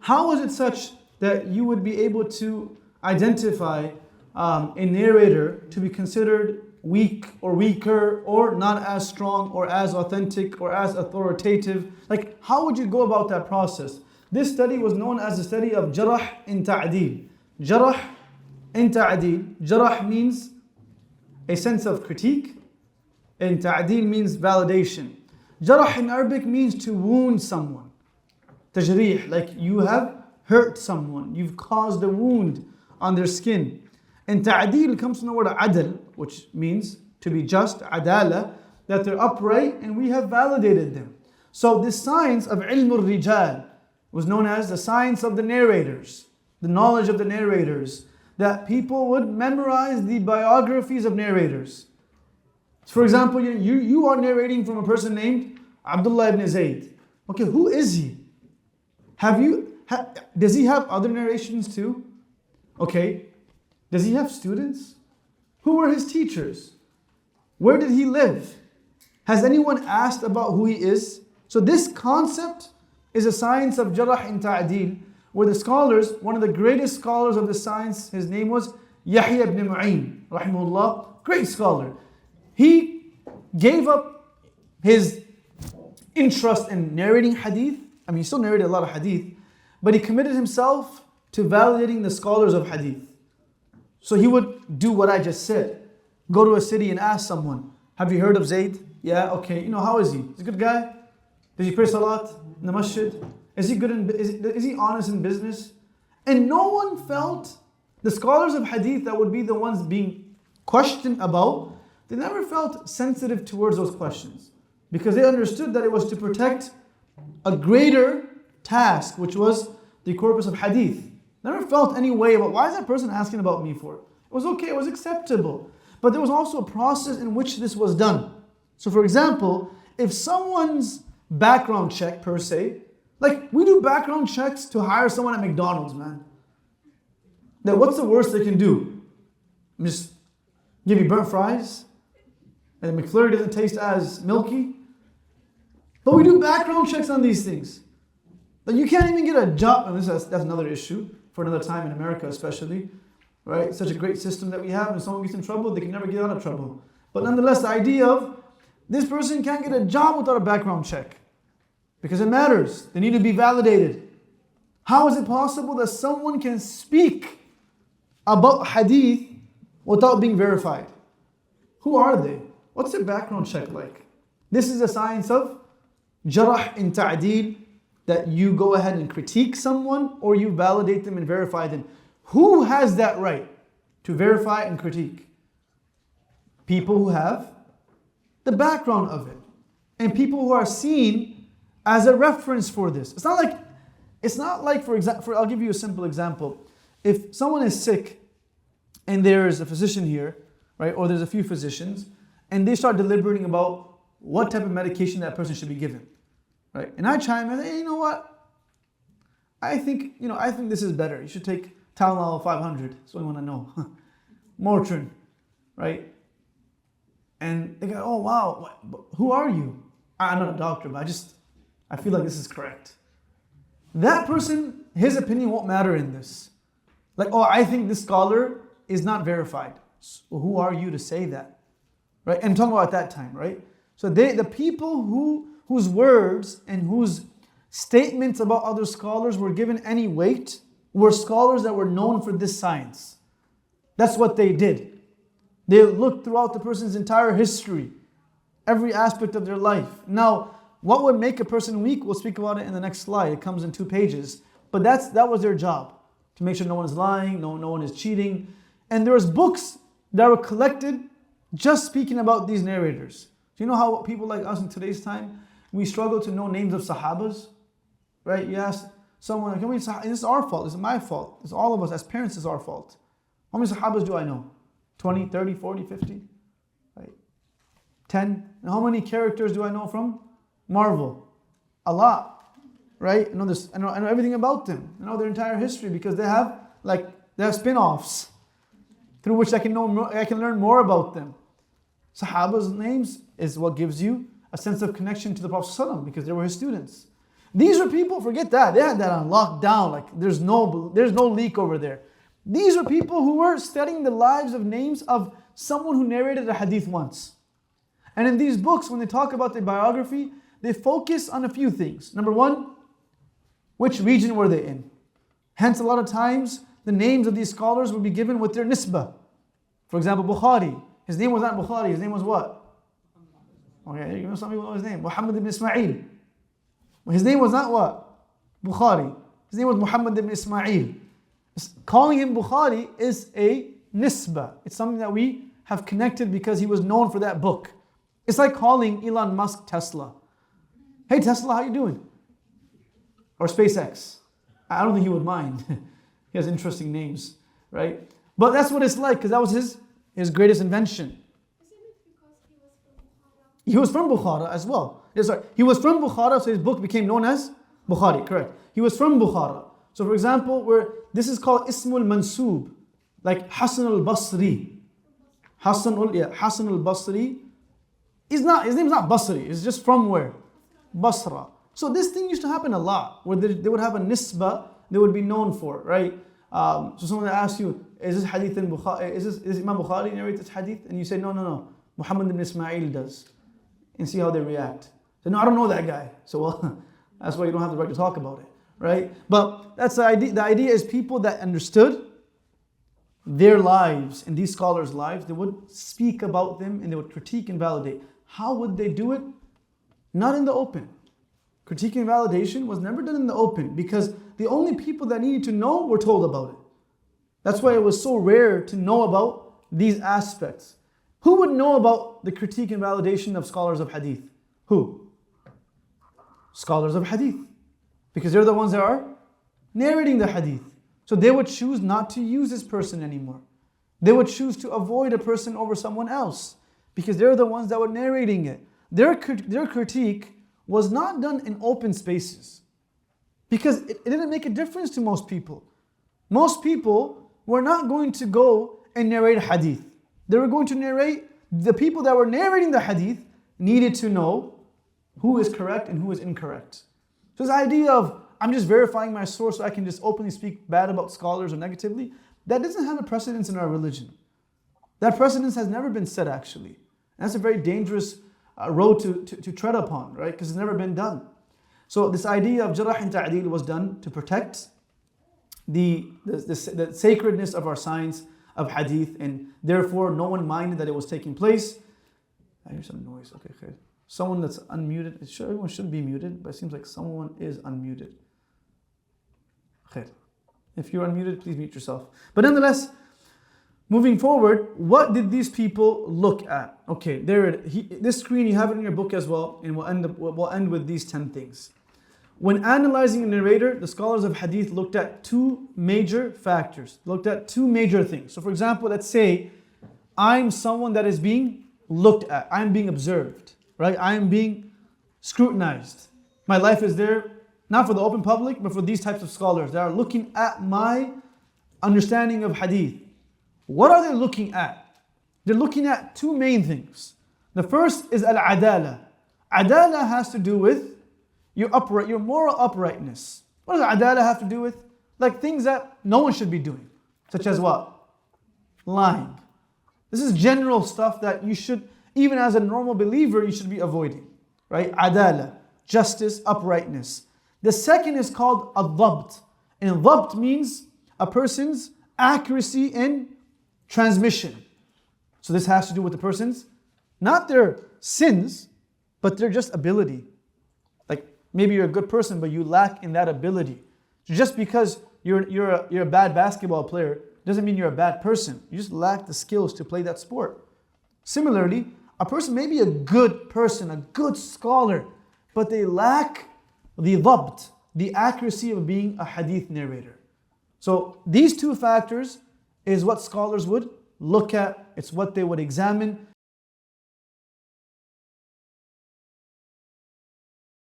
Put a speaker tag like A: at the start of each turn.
A: how is it such that you would be able to identify a narrator to be considered weak or weaker or not as strong or as authentic or as authoritative? Like, how would you go about that process? This study was known as the study of jarh in ta'deel. Jarh in ta'deel. Jarh means a sense of critique, and ta'deel means validation. Jarh in Arabic means to wound someone. Tajreeh, like you have hurt someone, you've caused a wound on their skin. And ta'deel comes from the word adl, which means to be just, adala, that they're upright and we have validated them. So this science of ilm al-rijal was known as the science of the narrators, the knowledge of the narrators, that people would memorize the biographies of narrators. For example, you are narrating from a person named Abdullah ibn Zayd. Okay, who is he? Does he have other narrations too? Okay, does he have students? Who were his teachers? Where did he live? Has anyone asked about who he is? So this concept is a science of jarh in ta'deel, where the scholars, one of the greatest scholars of the science, his name was Yahya ibn Ma'in, rahimahullah, great scholar. He gave up his interest in narrating hadith. I mean, he still narrated a lot of hadith, but he committed himself to validating the scholars of hadith. So he would do what I just said. Go to a city and ask someone, have you heard of Zayd? Yeah, okay. How is he? He's a good guy? Does he pray salat in the masjid? Is he good is he honest in business? And no one felt, the scholars of hadith that would be the ones being questioned about, they never felt sensitive towards those questions, because they understood that it was to protect a greater task, which was the corpus of hadith. Never felt any way about, why is that person asking about me for? It was okay, it was acceptable. But there was also a process in which this was done. So for example, if someone's background check per se, like we do background checks to hire someone at McDonald's, man. Then what's the worst they can do? Just give you burnt fries? And the McFlurry doesn't taste as milky? But we do background checks on these things. Like you can't even get a job, and that's another issue for another time in America especially, right? Such a great system that we have, and if someone gets in trouble, they can never get out of trouble. But nonetheless, the idea of this person can't get a job without a background check, because it matters. They need to be validated. How is it possible that someone can speak about hadith without being verified? Who are they? What's their background check like? This is a science of jarh in ta'deel, that you go ahead and critique someone or you validate them and verify them. Who has that right to verify and critique? People who have the background of it, and people who are seen as a reference for this. It's not like for example, I'll give you a simple example. If someone is sick and there's a physician here, right, or there's a few physicians, and they start deliberating about what type of medication that person should be given. Right? And I chime in, hey, you know what? I think this is better. You should take Tylenol 500. That's what I want to know. Motrin, right? And they go, oh wow, who are you? I'm not a doctor, but I feel like this is correct. That person, his opinion won't matter in this. Like, oh, I think this scholar is not verified. So who are you to say that? Right? And I'm talking about at that time, right? So the people whose words and whose statements about other scholars were given any weight were scholars that were known for this science. That's what they did. They looked throughout the person's entire history, every aspect of their life. Now, what would make a person weak? We'll speak about it in the next slide. It comes in 2 pages. But that was their job, to make sure no one is lying, no one is cheating. And there was books that were collected just speaking about these narrators. Do you know how people like us in today's time, we struggle to know names of Sahabas, right? You ask someone, this is our fault, this is my fault, this is all of us as parents, is our fault. How many Sahabas do I know? 20, 30, 40, 50? Right? 10? And how many characters do I know from Marvel? A lot, right? I know everything about them. I know their entire history because they have spin-offs through which I can learn more about them. Sahaba's names is what gives you a sense of connection to the Prophet ﷺ because they were his students. These are people, forget that. They had that on lockdown. Like there's no leak over there. These are people who were studying the lives of names of someone who narrated a hadith once. And in these books, when they talk about the biography, they focus on a few things. Number one, which region were they in? Hence, a lot of times, the names of these scholars will be given with their nisbah. For example, Bukhari. His name was not Bukhari, his name was what? Okay, you know some people know his name. Muhammad ibn Ismail. His name was not what? Bukhari. His name was Muhammad ibn Ismail. Calling him Bukhari is a nisbah. It's something that we have connected because he was known for that book. It's like calling Elon Musk Tesla. Hey Tesla, how you doing? Or SpaceX. I don't think he would mind. He has interesting names, right? But that's what it's like because that was his greatest invention. He was from Bukhara as well. Sorry, he was from Bukhara, so his book became known as Bukhari, correct. He was from Bukhara. So for example, this is called Ismul Mansub, like Hasan al-Basri. Hasan al-Basri. His name is not Basri, it's just from where? Basra. So this thing used to happen a lot, where they would have a nisbah they would be known for, right? So someone will ask you, is this hadith in Bukhari, is Imam Bukhari narrate this hadith? And you say, no, Muhammad ibn Ismail does. And see how they react. So no, I don't know that guy. So well, that's why you don't have the right to talk about it, right? But that's the idea. The idea is people that understood their lives and these scholars' lives, they would speak about them and they would critique and validate. How would they do it? Not in the open. Critique and validation was never done in the open because the only people that needed to know were told about it. That's why it was so rare to know about these aspects. Who would know about the critique and validation of scholars of hadith? Who? Scholars of hadith. Because they're the ones that are narrating the hadith. So they would choose not to use this person anymore. They would choose to avoid a person over someone else because they're the ones that were narrating it. Their critique was not done in open spaces because it didn't make a difference to most people. Most people were not going to go and narrate a hadith. They were going to narrate, the people that were narrating the hadith needed to know who is correct and who is incorrect. So this idea of, I'm just verifying my source so I can just openly speak bad about scholars or negatively, that doesn't have a precedence in our religion. That precedence has never been set actually. And that's a very dangerous road to tread upon, right? Because it's never been done. So this idea of jarah and ta'deel was done to protect the sacredness of our science of hadith, and therefore no one minded that it was taking place. I hear some noise. Okay, khair. Someone that's unmuted. Everyone should be muted, but it seems like someone is unmuted. Khair. If you're unmuted, please mute yourself. But nonetheless, moving forward, what did these people look at? Okay, this screen, you have it in your book as well, and we'll end with these 10 things. When analyzing a narrator, the scholars of hadith looked at two major factors, looked at two major things. So for example, let's say I'm someone that is being looked at, I'm being observed, right? I am being scrutinized. My life is there, not for the open public, but for these types of scholars that are looking at my understanding of hadith. What are they looking at? They're looking at two main things. The first is al-adala. Adala has to do with your moral uprightness. What does adala have to do with? Like things that no one should be doing. Such as what? Lying. This is general stuff that you should, even as a normal believer, you should be avoiding. Right? Adala. Justice, uprightness. The second is called al-dhabt. And dhabt means a person's accuracy in transmission. So this has to do with the person's, not their sins, but their just ability. Like maybe you're a good person, but you lack in that ability. So just because you're a bad basketball player doesn't mean you're a bad person. You just lack the skills to play that sport. Similarly, a person may be a good person, a good scholar, but they lack the dhabt, the accuracy of being a hadith narrator. So these two factors is what scholars would look at. It's what they would examine